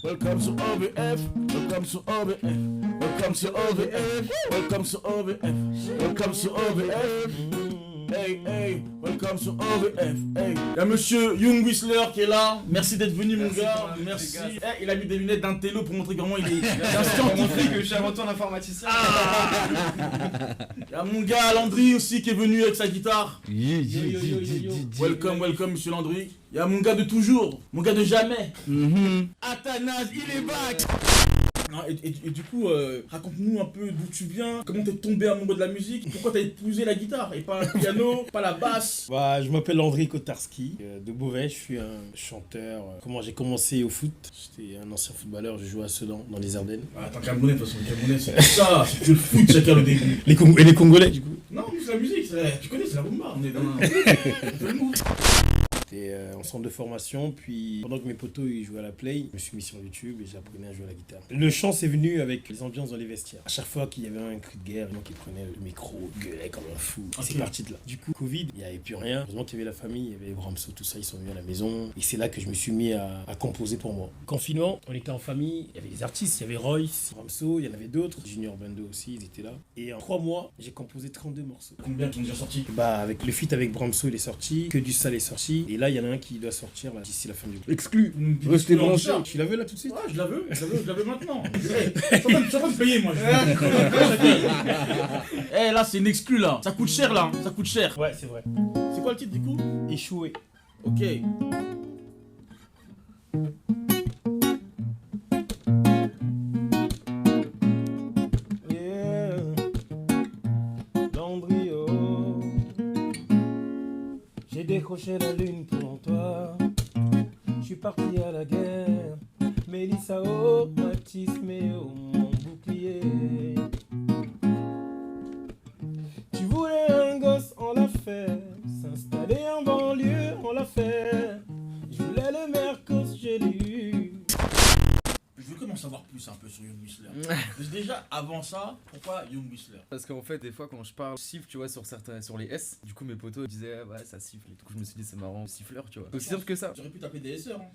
Welcome to OVF. Welcome to OVF. Welcome to OVF. Welcome to OVF. Welcome to OVF. Hey, hey, welcome to OVF. Hey, il y a monsieur Young Whistler qui est là. Merci d'être venu, mon gars. Merci. Hey, il a mis des lunettes d'un télo pour montrer comment il est un scientifique. Que je suis avant tout un informaticien. Il y a mon gars Landry aussi qui est venu avec sa guitare. Welcome, welcome, monsieur Landry. Il y a mon gars de toujours, mon gars de jamais. Athanase, il est back. Non, et du coup, raconte-nous un peu d'où tu viens, comment t'es tombé amoureux de la musique, pourquoi t'as épousé la guitare et pas le piano, pas la basse. Bah, je m'appelle Landry Kotarski, de Beauvais, je suis un chanteur. Comment j'ai commencé au foot? J'étais un ancien footballeur, je jouais à Sedan, dans les Ardennes. Ah, t'es un Camerounais, de toute façon, le Camerounais c'est ça, c'est que le foot chacun le début. Et les Congolais, du coup? Non, c'est la musique, tu connais, c'est la rumba, on est dans un... J'étais en centre de formation, puis pendant que mes potos ils jouaient à la play, je me suis mis sur YouTube et j'apprenais à jouer à la guitare. Le chant c'est venu avec les ambiances dans les vestiaires. À chaque fois qu'il y avait un cri de guerre, moi qui prenais le micro, gueulait comme un fou. Okay. C'est parti de là. Du coup, Covid, il n'y avait plus rien. Heureusement qu'il y avait la famille, il y avait Bramso, tout ça, ils sont venus à la maison. Et c'est là que je me suis mis à composer pour moi. Confinement, on était en famille, il y avait des artistes, il y avait Royce, Bramso, il y en avait d'autres. Junior Bando aussi, ils étaient là. Et en 3 mois, j'ai composé 32 morceaux. Combien qui ont déjà sorti? Bah, avec le feat avec Bramso, il est sorti, Que du sale est sorti. Et là, il y en a un qui doit sortir là, d'ici la fin du mois. Exclu. Restez branchés. Tu la veux là tout de suite? Ouais, je la veux maintenant. Je suis en train de payer moi. Eh là, c'est une exclu là. Ça coûte cher là. Ça coûte cher. Ouais, c'est vrai. C'est quoi le titre du coup? Échoué. Ok. Yeah. Landry, oh. J'ai décroché la lune pour toi. Je suis parti à la guerre. Mélissa, oh, Mathis, mais oh, mon bouclier. Tu voulais un gosse, on l'a fait. S'installer en banlieue, on l'a fait. Je voulais le Mercos, je l'ai eu. Je veux comment savoir plus un peu sur Young Whistler. Déjà, avant ça, pourquoi Young Whistler? Parce qu'en fait, des fois, quand je parle, je siffle, tu vois, sur les S. Du coup, mes potos disaient, ouais, ça siffle. Et du coup, je me suis dit, c'est marrant, siffleur, tu vois. Aussi simple que ça. J'aurais pu t'appeler des SR. Hein.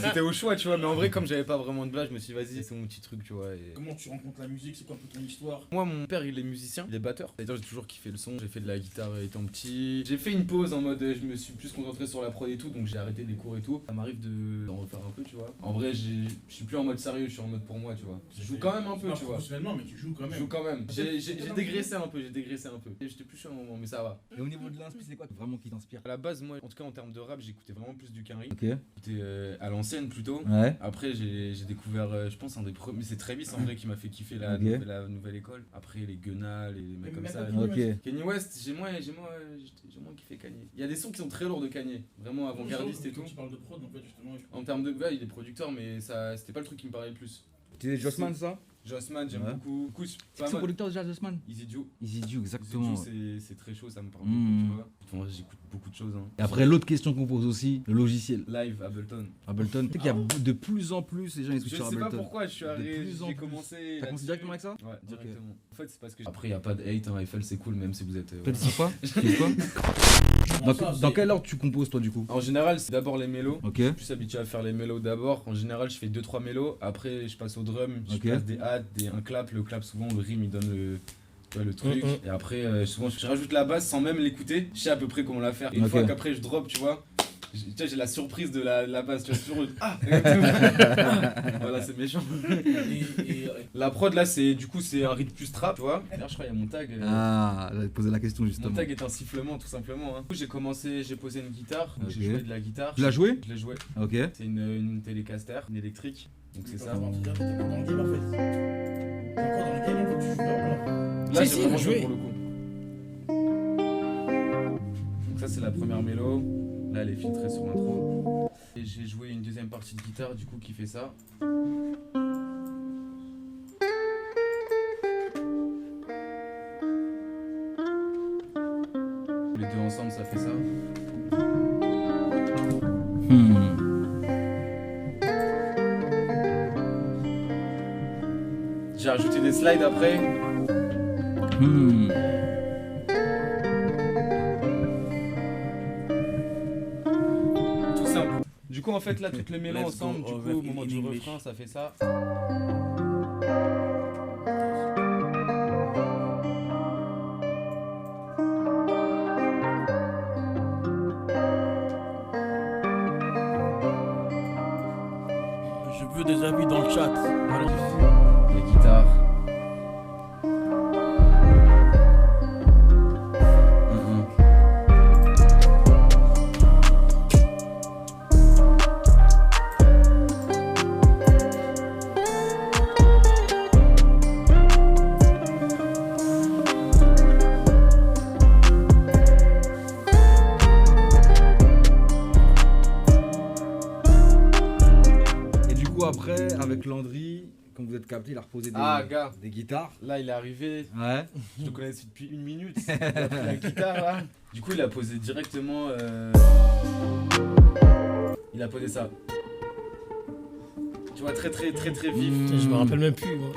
C'était au choix, tu vois. Mais en vrai, comme j'avais pas vraiment de blague, je me suis dit, vas-y, c'est mon petit truc, tu vois. Et... Comment tu rencontres la musique? C'est quoi un peu ton histoire? Moi, mon père, il est musicien, il est batteur. C'est-à-dire, j'ai toujours kiffé le son. J'ai fait de la guitare étant petit. J'ai fait une pause en mode, je me suis plus concentré sur la prod et tout. Donc, j'ai arrêté les cours et tout. Ça m'arrive d'en refaire un peu, tu vois. En vrai, je suis plus en mode sérieux, je suis en mode pour moi, tu vois. Je joue quand même un peu, tu vois. Professionnellement, mais tu joues quand même. Je joue quand même. J'ai dégraissé un peu, J'étais plus chiant à un moment, mais ça va. Et au niveau de l'inspi, c'est quoi vraiment qui t'inspire? À la base, moi, en tout cas en termes de rap, j'écoutais vraiment plus du Quinry. Ok. J'écoutais à l'ancienne plutôt. Ouais. Après, j'ai découvert, je pense, un des premiers. C'est Travis en vrai qui m'a fait kiffer la nouvelle école. Après, les Gunna, les mecs comme ça. Ok. Kanye West, j'ai moins kiffé Kanye. Il y a des sons qui sont très lourds de Kanye, vraiment avant-gardiste et tout. Tu parles de prod en fait, justement. En termes de. Ouais, il est producteur, mais ça c'était pas le truc qui me parlait le plus. Tu es Jossman, ça? Jossman, j'aime beaucoup. C'est qui le producteur déjà, Jossman? Easy Joe. Easy Joe, exactement. C'est très chaud, ça me parle beaucoup, tu vois. Enfin, j'écoute beaucoup de choses. Hein. Et après, l'autre question qu'on pose aussi, le logiciel. Live, Ableton. Ableton. Tu sais qu'il y a de plus en plus les gens ils switchent sur Ableton. Je sais pas pourquoi je suis arrivé, j'ai commencé. T'as commencé directement avec ça? Ouais, directement. En fait, c'est parce que. Après, il n'y a pas de hate, hein. Eiffel, c'est cool, même si vous êtes. Toi, tu sais quoi? Dans quel ordre tu composes, toi, du coup? En général, c'est d'abord les mélos. Ok. Je suis plus habitué à faire les mélos d'abord. En général, je fais 2-3 mélos. Après, je passe au drum. Je passe des hats, un clap. Le clap, souvent, le rime, il donne le truc. Et après, souvent, je rajoute la basse sans même l'écouter. Je sais à peu près comment la faire. Et une fois qu'après, je drop, tu vois. J'ai la surprise de la basse, tu vois, toujours voilà, c'est méchant. La prod là, c'est un rythme plus trap, tu vois. D'ailleurs, je crois qu'il y a mon tag. Ah, j'allais te poser la question justement. Mon tag est un sifflement, tout simplement. Hein. J'ai posé une guitare, donc j'ai joué de la guitare. Tu l'as joué? Je l'ai joué. Ok. C'est une Telecaster, une électrique, donc c'est ça. Là, j'ai vraiment joué pour le coup. Donc ça, c'est la première mélo. Là, elle est filtrée sur l'intro. Et j'ai joué une deuxième partie de guitare, du coup, qui fait ça. Les deux ensemble, ça fait ça. J'ai rajouté des slides après. Du coup, en fait, là, toutes les mêlons Let's ensemble, go du over coup, au moment in du English. refrain, ça fait ça. Je veux des avis dans le chat. Alors, Les guitares. Et du coup, après, avec Landry, quand vous êtes capté, il a reposé Gars, des guitares. là, il est arrivé. Ouais. Je le connais depuis 1 minute. Il a pris la guitare, là. Du coup, il a posé directement. Il a posé ça. Tu vois, très vif. Putain, je me rappelle même plus. Moi.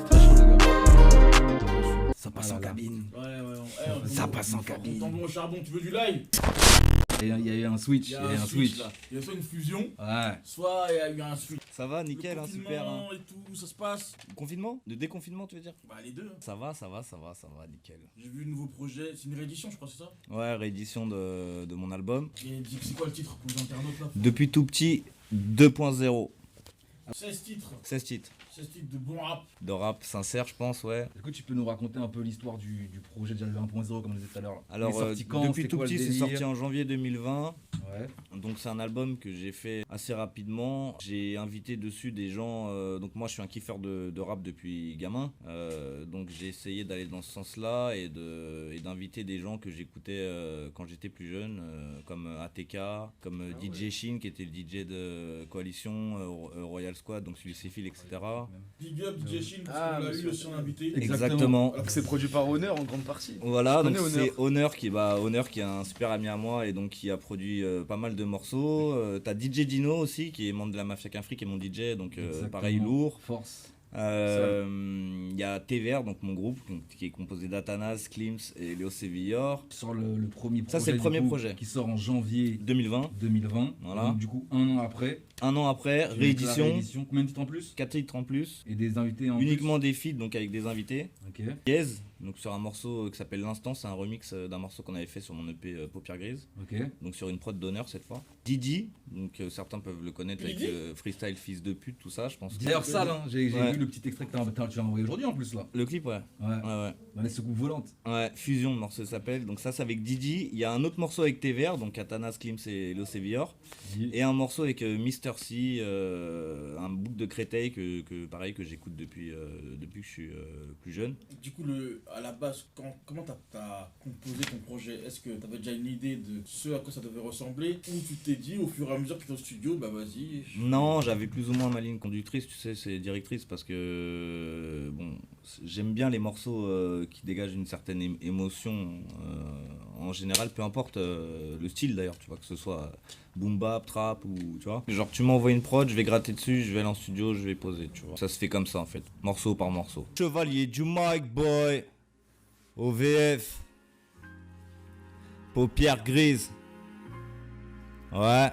Très chaud, les gars. Ça passe en là. cabine. ouais. Ça passe en cabine. T'envoies au charbon, tu veux du live? Et il y a eu un switch. Il y a un switch là. Il y a soit une fusion, Ouais. soit il y a eu un switch. Ça va, nickel, Le hein, super. Hein. confinement et tout, ça se passe. Confinement? De déconfinement, tu veux dire? Bah les deux. Ça va, nickel. J'ai vu le nouveau projet, c'est une réédition je crois, c'est ça? Ouais, réédition de mon album. Et dis c'est quoi le titre pour les internautes là? Depuis tout petit, 2.0. 16 titres. 16 titres. 16 titres de bon rap. De rap sincère, je pense, ouais. Est-ce que tu peux nous raconter un peu l'histoire du projet déjà le 1.0 comme on disait tout à l'heure? Alors, Il est sorti quand? depuis C'était tout quoi, petit, le c'est délire? sorti en janvier 2020. Ouais. Donc c'est un album que j'ai fait assez rapidement. J'ai invité dessus des gens. Donc moi je suis un kiffeur de rap depuis gamin. Donc j'ai essayé d'aller dans ce sens-là et d'inviter des gens que j'écoutais quand j'étais plus jeune, comme ATK, comme DJ Shin qui était le DJ de Coalition, Royal Squad, donc celui Céphile, etc. Big up DJ Shin, parce Ah, qu'on l'a eu monsieur. aussi en invité. Exactement. Alors que c'est produit par Honor en grande partie. Voilà, Je donc connais c'est Honor qui est un super ami à moi et donc qui a produit pas mal de morceaux. T'as DJ Dino aussi qui est membre de la Mafia Quinfri qui est mon DJ, donc pareil lourd. Force. Il y a TVR, donc mon groupe, qui est composé d'Atanas, Klims et Léo Sévillor. Sur le premier projet. Ça, c'est le du premier coup, projet. Qui sort en janvier 2020. 2020. Voilà. Donc, du coup, un an après. Un an après, tu réédition, mets la réédition. Combien de titres en plus? 4 titres en plus. Et des invités en Uniquement des feats, donc avec des invités. plus. Ok. Yes, donc sur un morceau qui s'appelle L'Instant, c'est un remix d'un morceau qu'on avait fait sur mon EP Paupières Grises. Ok. Donc sur une prod d'Honneur cette fois. Didi, donc certains peuvent le connaître avec Didi Freestyle Fils de pute, tout ça, je pense. D'ailleurs, ça, là, j'ai Ouais. vu le petit extrait que tu as envoyé aujourd'hui en plus là. Le clip, ouais. Ouais. Ouais. Dans les secoupes volantes. Ouais, Fusion, le morceau s'appelle. Donc ça, c'est avec Didi. Il y a un autre morceau avec TVR, donc Atanas, Klims et Lo Sévillor. Et un morceau avec Mister C, un bouc de Créteil que pareil que j'écoute depuis que je suis plus jeune. Du coup, à la base, comment t'as composé ton projet? Est-ce que t'avais déjà une idée de ce à quoi ça devait ressembler? Ou tu t'es dit au fur et à mesure que tu es au studio, bah vas-y. Non, j'avais plus ou moins ma ligne conductrice, tu sais, c'est directrice parce que bon, j'aime bien les morceaux qui dégagent une certaine émotion en général, peu importe le style d'ailleurs, tu vois, que ce soit boom bap, trap ou tu vois. Genre tu m'envoies une prod, je vais gratter dessus, je vais aller en studio, je vais poser, tu vois. Ça se fait comme ça en fait, morceau par morceau. Chevalier du Mike Boy, OVF, paupières grises, ouais.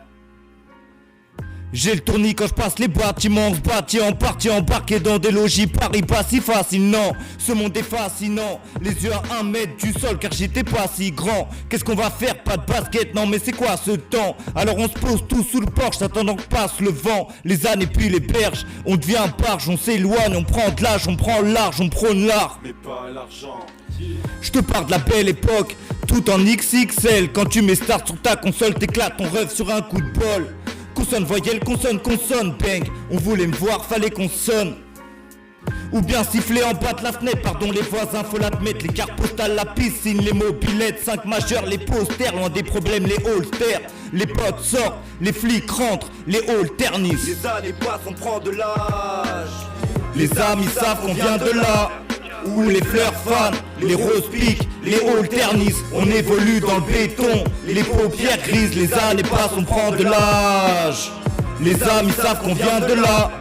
J'ai le tournis quand je passe les bâtiments, bâtis en partie embarqué dans des logis, Paris pas si fascinant, ce monde est fascinant, les yeux à 1 mètre du sol car j'étais pas si grand, qu'est-ce qu'on va faire, pas de basket, non mais c'est quoi ce temps, alors on se pose tout sous le porche, attendant que passe le vent, les années puis les berges, on devient barge, on s'éloigne, on prend de l'âge, on prend large, on prône l'art, mais pas l'argent. Je te parle de la belle époque, tout en XXL, quand tu mets start sur ta console, t'éclates ton rêve sur un coup de bol. Consonne, voyelle, consonne, bang. On voulait me voir, fallait qu'on sonne. Ou bien siffler en bas de la fenêtre, pardon les voisins, faut l'admettre. Les cartes postales, la piscine, les mobilettes, 5 majeurs, les posters, loin des problèmes, les holsters. Les potes sortent, les flics rentrent, les halls ternissent. Les années passent, on prend de l'âge. Les amis savent qu'on vient de là. où les fleurs fanent, les roses piquent, les halls ternissent. On évolue dans le béton, les paupières grises, les années passent, on prend de l'âge. Les amis savent qu'on vient de là,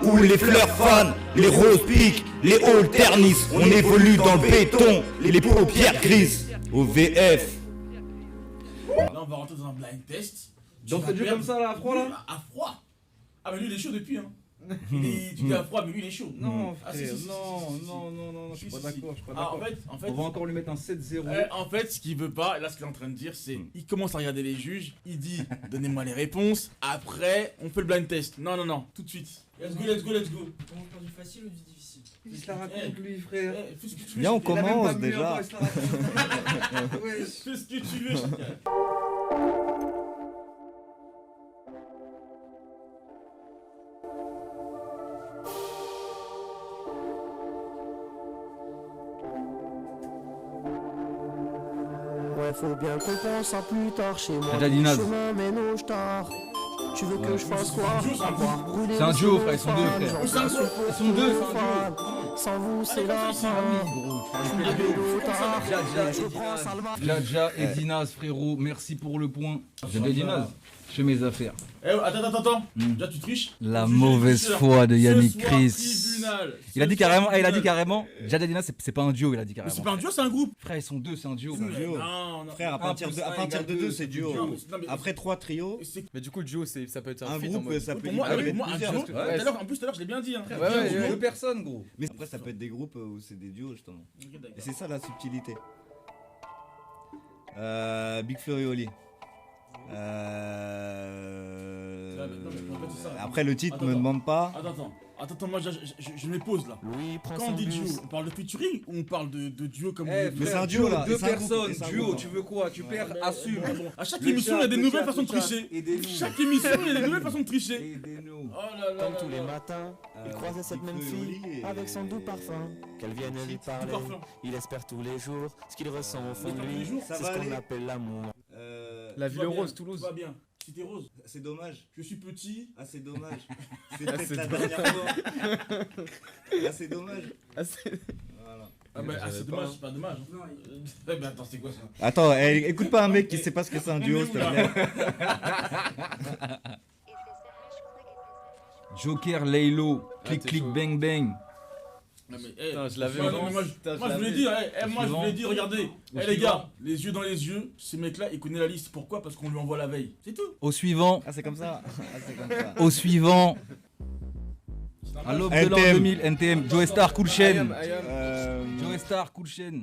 où les fleurs fanent, les roses piquent, les halls ternissent. On évolue dans le béton, les paupières grises. Au VF. Là, on va rentrer dans un blind test. Donc c'est dur comme ça là, à froid là? À froid. Ah, mais lui, il est chaud depuis, hein. Tu dis à froid, mais lui, il est chaud. Non, Ah, frère, si, si, si, non, je suis pas d'accord, Ah, en fait, On va encore lui mettre un 7-0. en fait, ce qu'il veut pas, là, ce qu'il est en train de dire, c'est il commence à regarder les juges, il dit donnez-moi les réponses, après, on fait le blind test. Non, tout de suite. Let's go. On part du facile ou du difficile? Il se la raconte lui, frère. Fais ce que tu veux. Viens, on Chacun. Il a même commence pas mis déjà. encore, il se la raconte. Wesh. Fais ce que tu veux, chacun. Ouais, faut bien qu'on pense à plus tard chez moi. Déjà dit Naz. Chemin mène au star. Tu veux que je fasse quoi? C'est un duo, frère, ils sont deux, frère. C'est un duo. Ils sont deux, c'est un duo. Sans vous, c'est la fin. Djadja et Dinaz, frérot, merci pour le point. Djadja et Dinaz, je fais mes affaires. Eh, attends. Déjà, tu triches. La Le juge mauvaise tricheur. foi de Yannick Ce soir, Chris. tribunal. Il a dit Ce soir, carrément, tribunal. Djadja et Dinaz, c'est pas un duo, il a dit Mais carrément. c'est pas un duo, c'est un groupe. Frère, ils sont deux, c'est un duo. Non. Frère, à partir de, à partir de 2, c'est duo. Non, mais- Après 3 trios, Mais du coup, le duo, ça peut être un feat en groupe, mode- ça peut Pour moi, y aller un plusieurs. duo. parce que- Tout à l'heure, en plus, tout à l'heure, je l'ai bien dit. Hein. Deux personnes, gros. Mais après, ça peut être des groupes où c'est des duos, justement. Et c'est ça la subtilité. Big Flo et Oli. Non, mais en fait, c'est ça. Après, le titre Attends, me demande pas. Attends, moi je me pose là. Louis prend Quand on son dit duo, bus. on parle de featuring ou on parle de duo comme Eh, on dit Mais c'est frère, un duo, là, Deux et c'est un groupe, personnes, et c'est un duo, groupe. tu veux quoi? Tu perds, assume. Bon, à chaque Le émission, il y a chat, des le nouvelles chat, façons de le chat, tricher. aidez-nous. Chaque émission, il y a des nouvelles façons de tricher. Aidez-nous. Oh là là. Comme là tous les là. matins, il croisait cette Big même Flo et fille Oli et- avec son doux parfum. Qu'elle vienne lui Tout parler. parfum. Il espère tous les jours ce qu'il ressent au fond de Tous les lui. jours, C'est ça ce va qu'on aller. appelle l'amour. La Tout Ville va bien, Rose, Toulouse. Tout va bien. C'était rose. C'est dommage. Je suis petit. Ah, c'est dommage. C'est peut-être la dernière fois. Ah, c'est dommage. Voilà. Ah, mais c'est dommage, c'est pas dommage. Eh ben attends, c'est quoi ça? Attends, écoute pas un mec qui sait pas ce que c'est un duo, s'il te plaît. Joker, Laylo, clic, t'es clic, chaud. bang, bang. Non, mais, eh, Putain, je l'avais moi, avant. non, mais moi, Putain, je moi, je voulais l'avais. dire, moi je voulais dire, regardez, Au les suivant. gars, les yeux dans les yeux, ce mec-là, il connaît la liste. Pourquoi? Parce qu'on lui envoie la veille. C'est tout. Au suivant, Ah, c'est comme ça. Ah, c'est comme ça. au suivant. C'est À normal. l'aube de l'an NTM. 2000, NTM, Joe Star, Cool Chain. Joe Star, Cool Chain.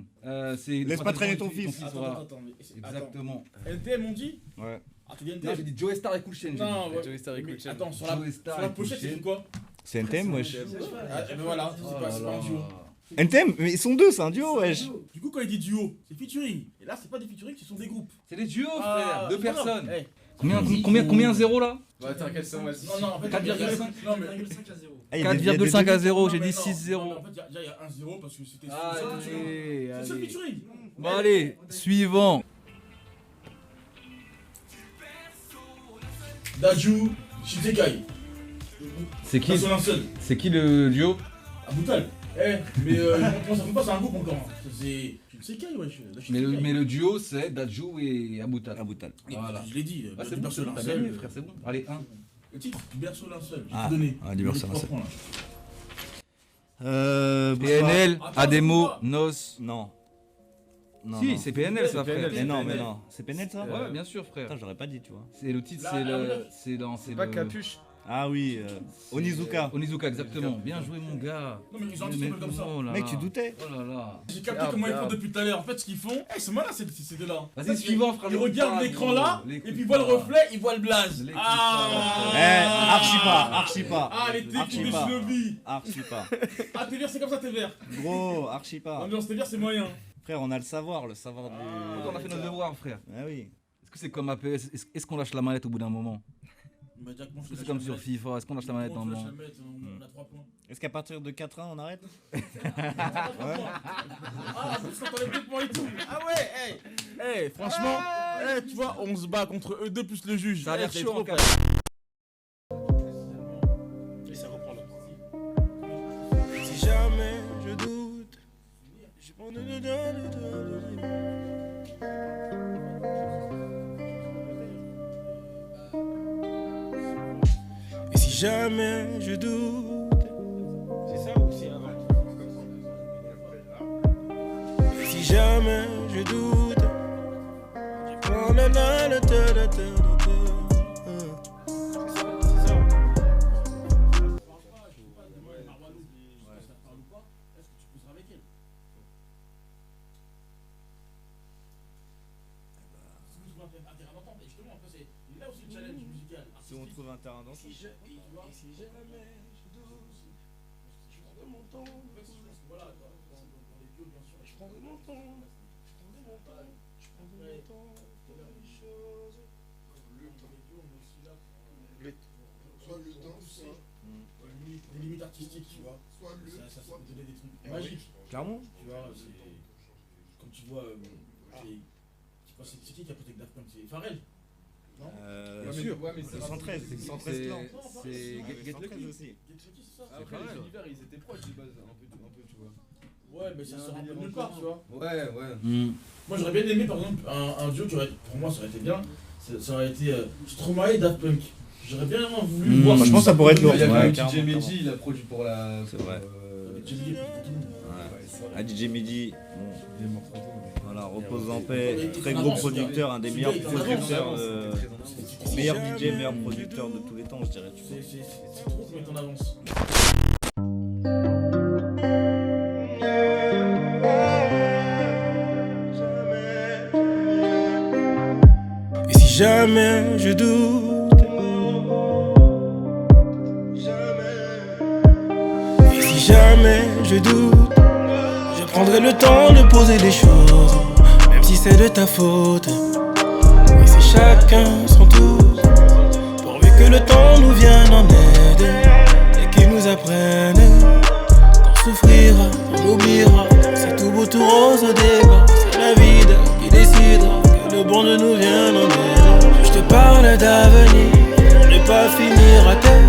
Laisse pas traîner ton fils. Attends, mais Exactement. NTM on dit? Ouais. Ah, tu dis Non, j'ai NTM? dit Joe Star et Cool Chain. j'ai dit. Non, ouais. Joey Star et Mais Cool Chain. attends, sur Joey Star la et Cool pochette, c'est Chain. quoi? C'est NTM, wesh. Ah, et ben voilà, c'est pas un duo. NTM, mais ils sont deux, c'est un duo, wesh. Du coup, quand il dit duo, c'est featuring. Et là, c'est pas des featuring, ce sont des groupes. C'est des duos, Ah, frère. Deux voilà. personnes. Eh, Combien 0 là? Bah, t'inquiète, c'est moi. Non, en fait, 4,5. Non, mais. 1,5 à 0. Ah, il y a des- il y a des 4,5 à deux- 0, j'ai Non, mais dit non, 6-0. non, mais en fait, déjà, il y a 1-0 parce que c'était. Allez, C'est ça le allez. featuring. Bon allez, suivant. Daju, Shisekai. C'est qui? Personne un seul. C'est qui le duo? À Boutal. Eh, mais comment ça compte pas, c'est un groupe encore. Ça, c'est. Shisekai, wesh. Mais le duo c'est Daju et Aboutal. Aboutal. Voilà. Je l'ai dit. Ah, c'est du bon, berceau t'as linceul. gagné, frère, c'est bon. Allez, 1. Le titre, du berceau linceul. J'ai Ah, tout donné. du berceau Les trois linceul. points, là. PNL, Attends, Ademo, attends. Nos. Non. Non, Si, non. c'est PNL ça, frère. Mais non, mais non. C'est PNL ça Ouais, bien sûr, frère. Putain, j'aurais pas dit, tu vois. C'est le titre, Là, c'est là, le. là. C'est dans. C'est Pas le- Capuche. Ah oui, Onizuka. Onizuka, exactement. Bien joué, mon gars. Non, mais ils ont un petit peu comme ça. Oh là Mec, là. tu doutais. Oh là là. J'ai capté comment ils font depuis tout à l'heure. En fait, ce qu'ils font, c'est malin ces deux-là. En Vas-y, fait, suivant, frère. Ils regardent l'écran là, et puis ils voient le reflet, ils voient le blaze. L'écoute Archi pas, archi pas. Ah, les techniques Archi de pas. Shinobi. Archi pas. Ah, t'es vert, c'est comme ça, t'es vert. Gros, archi pas. Ambiance, t'es vert, c'est moyen. Frère, on a le savoir du. On a fait notre devoir, frère. Ah oui. Est-ce que c'est comme APS? Est-ce qu'on lâche la manette au bout d'un moment? Bah, Jack, moi, je Est-ce que te c'est comme lâche sur la FIFA? Est-ce qu'on lâche la manette manette. dans le Moi, je moment? te lâche la manette, on a 3 points. Est-ce qu'à partir de 4-1, on arrête Ah, en plus, quand on les 2 points et tout. Ah ouais, hey, franchement, tu vois, on se bat contre eux deux plus le juge. Ça a l'air c'est chaud, trop, en frère. Et ça reprend là. Si jamais je doute, jamais je doute. C'est ça ou c'est avant? Si jamais je doute, je prends le Si on trouve un terrain d'entente. Si jamais je doute, je prendrai mon temps. Je prendrai mon temps. Les choses. Soit le danse, soit des limites artistiques, tu vois. Ça peut donner des trucs magiques. Clairement. Tu vois, comme tu vois, c'est qui a posé Daft Punk? C'est Pharrell. Non, bien sûr. Ouais, mais c'est 113. C'est 113 plans. C'est Get Lucky aussi. Après, l'univers, ils étaient proches de base, un peu, tu vois. Ouais, mais ça sort un peu de nulle part, tu vois. Ouais. Moi, j'aurais bien aimé, par exemple, un duo qui aurait, pour moi, ça aurait été bien. Ça aurait été Stromae et Daft Punk. J'aurais bien voulu voir. Je pense que ça pourrait être lourd. Il y a DJ Mehdi, il a produit pour la. C'est vrai. DJ Mehdi, voilà, repose en paix, très gros producteur, un des meilleurs producteurs, meilleur DJ, meilleur producteur de tous les temps, je dirais. C'est trop pour mettre en avance. Et si jamais je doute, et si jamais je doute, je prendrai le temps de poser les choses, même si c'est de ta faute. Et c'est chacun son tour, pourvu que le temps nous vienne en aide et qu'il nous apprenne qu'on souffrira, on oubliera. C'est tout beau, tout rose au départ, c'est la vie qui décidera que le bon de nous vienne en aide. Je te parle d'avenir, pour ne pas finir à terre.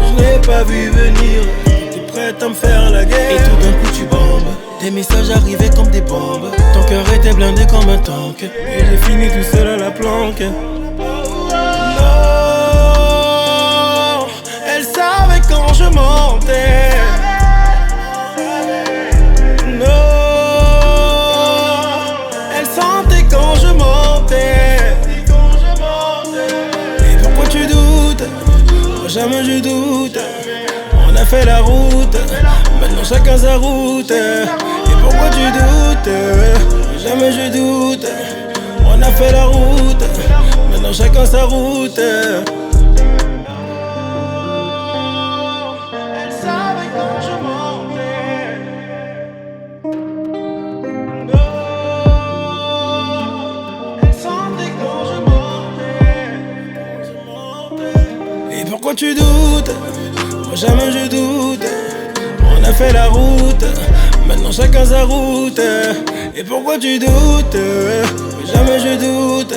Je n'ai pas vu venir, t'es prête à me faire la guerre. Et tout d'un coup tu bombes, des messages arrivaient comme des bombes. Ton cœur était blindé comme un tank, et j'ai fini tout seul à la planque. Non, elle savait quand je mentais. Non, elle sentait quand je mentais. Et pourquoi tu doutes? Moi jamais je doute. On a fait la route, maintenant chacun sa route. Et pourquoi tu doutes? Jamais je doute. On a fait la route, maintenant chacun sa route. Elle savait quand je mentais. Non, elle sentait quand je mentais. Et pourquoi tu doutes? Moi jamais je doute. On a fait la route, maintenant chacun sa route. Et pourquoi tu doutes? Jamais je doute.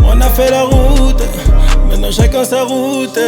On a fait la route, maintenant chacun sa route.